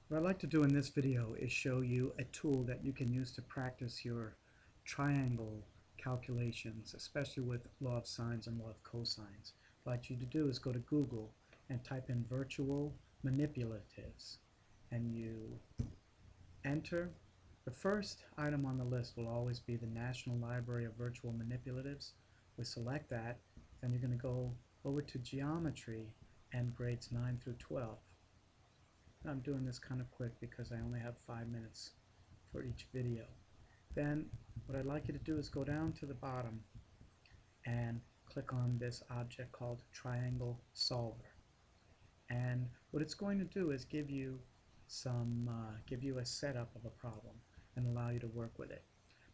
What I'd like to do in this video is show you a tool that you can use to practice your triangle calculations, especially with law of sines and law of cosines. What I'd like you to do is go to Google and type in virtual manipulatives, and you enter. The first item on the list will always be the National Library of Virtual Manipulatives. We select that, then you're going to go over to Geometry and grades 9 through 12. I'm doing this kind of quick because I only have 5 minutes for each video. Then what I'd like you to do is go down to the bottom and click on this object called Triangle Solver. And what it's going to do is give you a setup of a problem and allow you to work with it.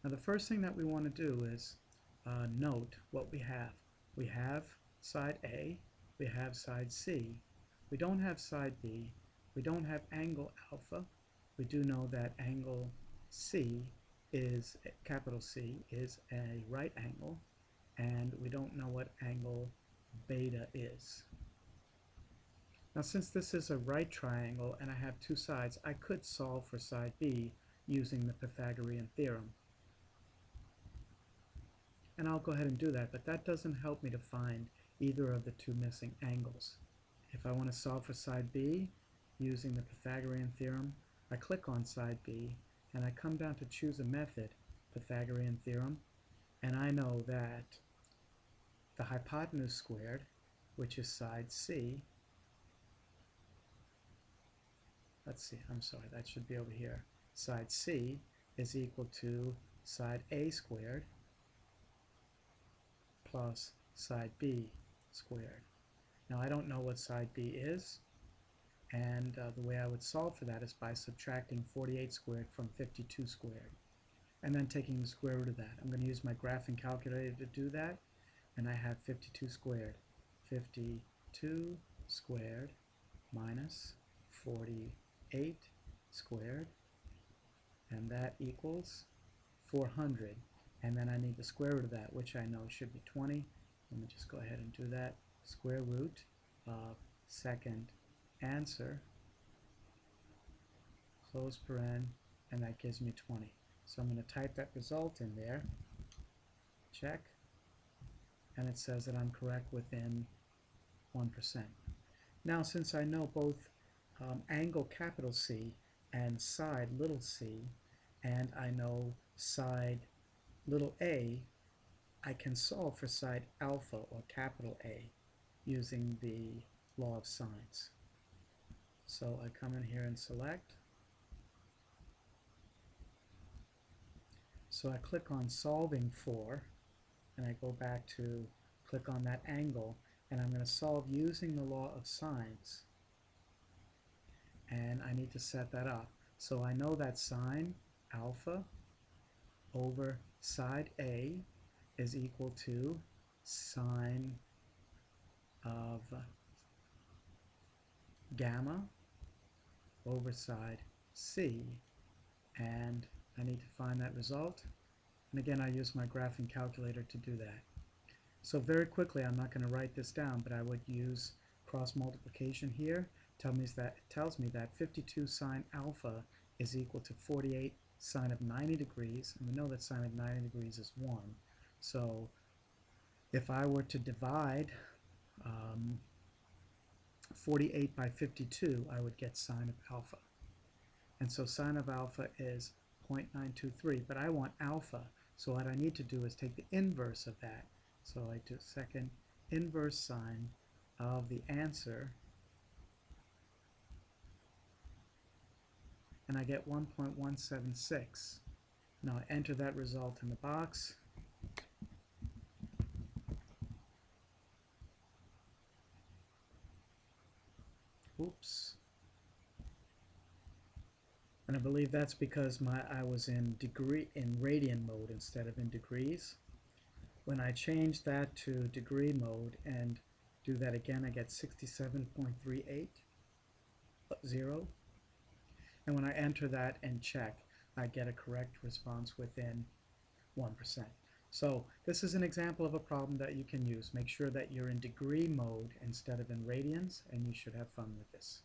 Now the first thing that we want to do is note what we have. We have side A, we have side C, we don't have side B, we don't have angle alpha. We do know that angle C is, capital C, is a right angle, and we don't know what angle beta is. Now since this is a right triangle and I have two sides, I could solve for side B using the Pythagorean theorem. And I'll go ahead and do that, but that doesn't help me to find either of the two missing angles. If I want to solve for side B using the Pythagorean theorem, I click on side B and I come down to choose a method, Pythagorean theorem, and I know that the hypotenuse squared, which is side C, let's see, I'm sorry, that should be over here, side C is equal to side A squared plus side B squared. Now I don't know what side B is, and the way I would solve for that is by subtracting 48 squared from 52 squared and then taking the square root of that. I'm going to use my graphing calculator to do that, and I have 52 squared. 52 squared minus 48 squared, and that equals 400. And then I need the square root of that, which I know should be 20. Let me just go ahead and do that. Square root of second answer, close paren, and that gives me 20. So I'm going to type that result in there, check, and it says that I'm correct within 1%. Now since I know both angle capital C and side little c, and I know side little a, I can solve for side alpha or capital A using the law of sines. So I come in here and select. So I click on solving for, and I go back to click on that angle, and I'm going to solve using the law of sines. And I need to set that up. So I know that sine alpha over side A is equal to sine of gamma over side C, and I need to find that result. And again, I use my graphing calculator to do that. So very quickly, I'm not going to write this down, but I would use cross multiplication here. It tells me that 52 sine alpha is equal to 48 sine of 90 degrees, and we know that sine of 90 degrees is 1. So if I were to divide 48 by 52, I would get sine of alpha. And so sine of alpha is 0.923, but I want alpha, so what I need to do is take the inverse of that. So I do second inverse sine of the answer, and I get 1.176. Now I enter that result in the box. Oops. And I believe that's because I was in radian mode instead of in degrees. When I change that to degree mode and do that again, I get 67.380. And when I enter that and check, I get a correct response within 1%. So this is an example of a problem that you can use. Make sure that you're in degree mode instead of in radians, and you should have fun with this.